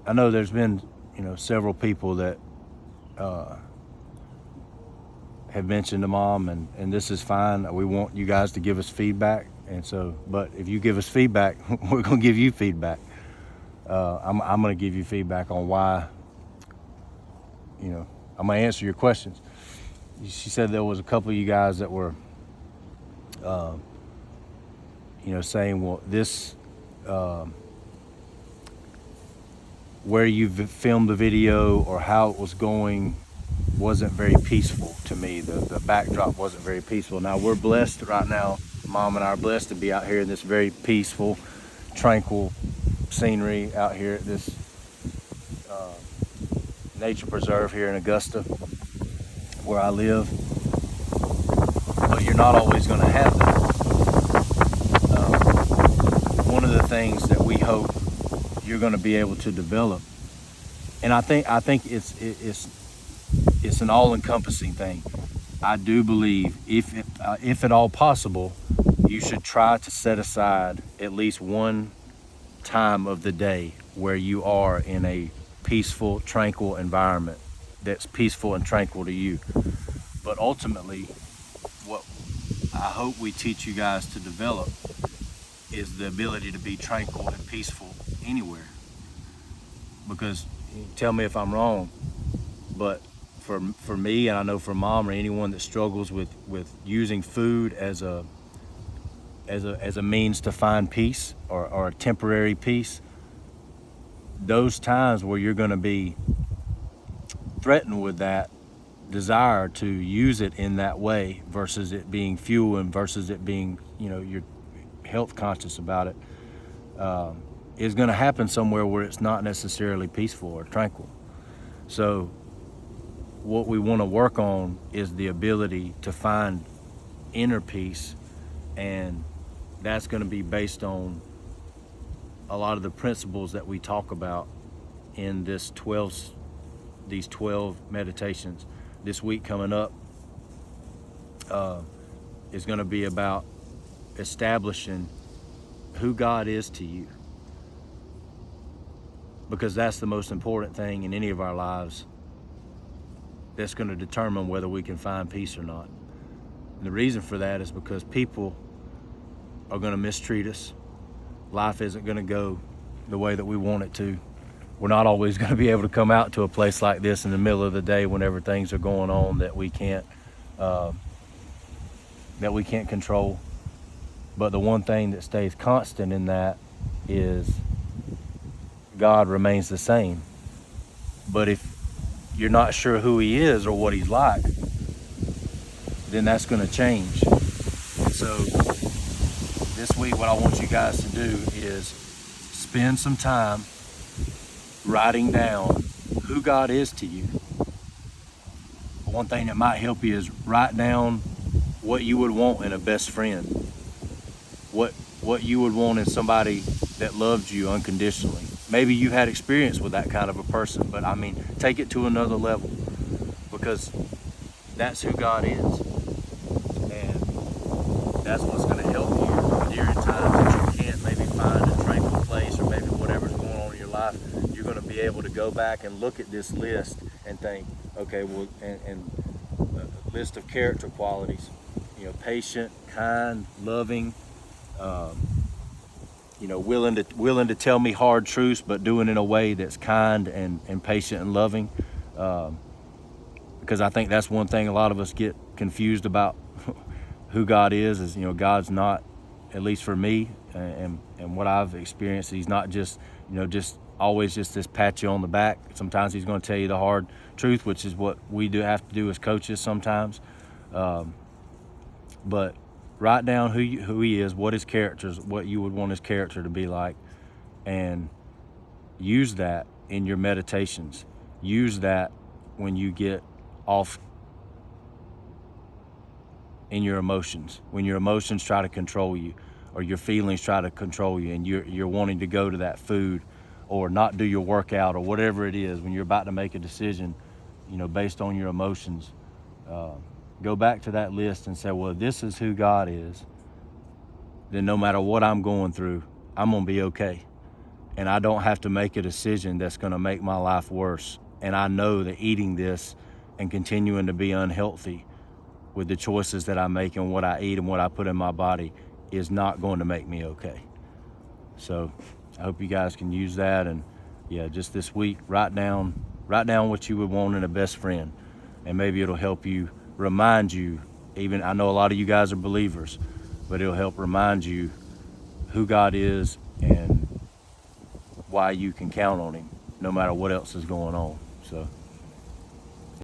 I know there's been, several people that have mentioned to Mom, and this is fine. We want you guys to give us feedback, and so, but if you give us feedback, we're gonna give you feedback. I'm gonna give you feedback on why. I'm gonna answer your questions. She said there was a couple of you guys that were, saying, well, this, where you filmed the video or how it was going wasn't very peaceful to me. The backdrop wasn't very peaceful. Now we're blessed right now. Mom and I are blessed to be out here in this very peaceful, tranquil scenery out here at this nature preserve here in Augusta, where I live. But you're not always going to have that. One of the things that we hope you're going to be able to develop, and I think it's an all-encompassing thing. I do believe if at all possible, you should try to set aside at least one time of the day where you are in a peaceful, tranquil environment that's peaceful and tranquil to you. But ultimately, what I hope we teach you guys to develop is the ability to be tranquil and peaceful anywhere. Because, tell me if I'm wrong, but for me, and I know for Mom or anyone that struggles with using food as a means to find peace or a temporary peace, those times where you're going to be threatened with that desire to use it in that way versus it being fuel and versus it being, you're health conscious about it, is going to happen somewhere where it's not necessarily peaceful or tranquil. So what we want to work on is the ability to find inner peace, and that's going to be based on a lot of the principles that we talk about in these 12 meditations. This week coming up is going to be about establishing who God is to you, because that's the most important thing in any of our lives that's going to determine whether we can find peace or not. And the reason for that is because people are going to mistreat us. Life isn't going to go the way that we want it to. We're not always going to be able to come out to a place like this in the middle of the day whenever things are going on that we can't control. But the one thing that stays constant in that is God remains the same. But if you're not sure who He is or what He's like, then that's going to change. And so this week, what I want you guys to do is spend some time writing down who God is to you. One thing that might help you is write down what you would want in a best friend, what you would want in somebody that loved you unconditionally. Maybe you had experience with that kind of a person, but take it to another level, because that's who God is. And that's what's going to help you during times that you can't maybe find a tranquil place, or maybe whatever's going on in your life. You're going to be able to go back and look at this list and think, okay, well, and a list of character qualities, patient, kind, loving, willing to tell me hard truths, but doing it in a way that's kind and patient and loving. Because I think that's one thing a lot of us get confused about who God is God's not, at least for me and what I've experienced, He's not just, just always just this pat you on the back. Sometimes He's going to tell you the hard truth, which is what we do have to do as coaches sometimes. But write down who He is, what His character is, what you would want His character to be like, and use that in your meditations. Use that when you get off in your emotions, when your emotions try to control you, or your feelings try to control you, and you're wanting to go to that food or not do your workout or whatever it is. When you're about to make a decision, based on your emotions, go back to that list and say, well, if this is who God is, then no matter what I'm going through, I'm going to be okay. and I don't have to make a decision that's going to make my life worse. And I know that eating this and continuing to be unhealthy with the choices that I make and what I eat and what I put in my body is not going to make me okay. So I hope you guys can use that. And yeah, just this week, write down what you would want in a best friend, and maybe it'll help you, remind you. Even I know a lot of you guys are believers, but it'll help remind you who God is and why you can count on him no matter what else is going on. So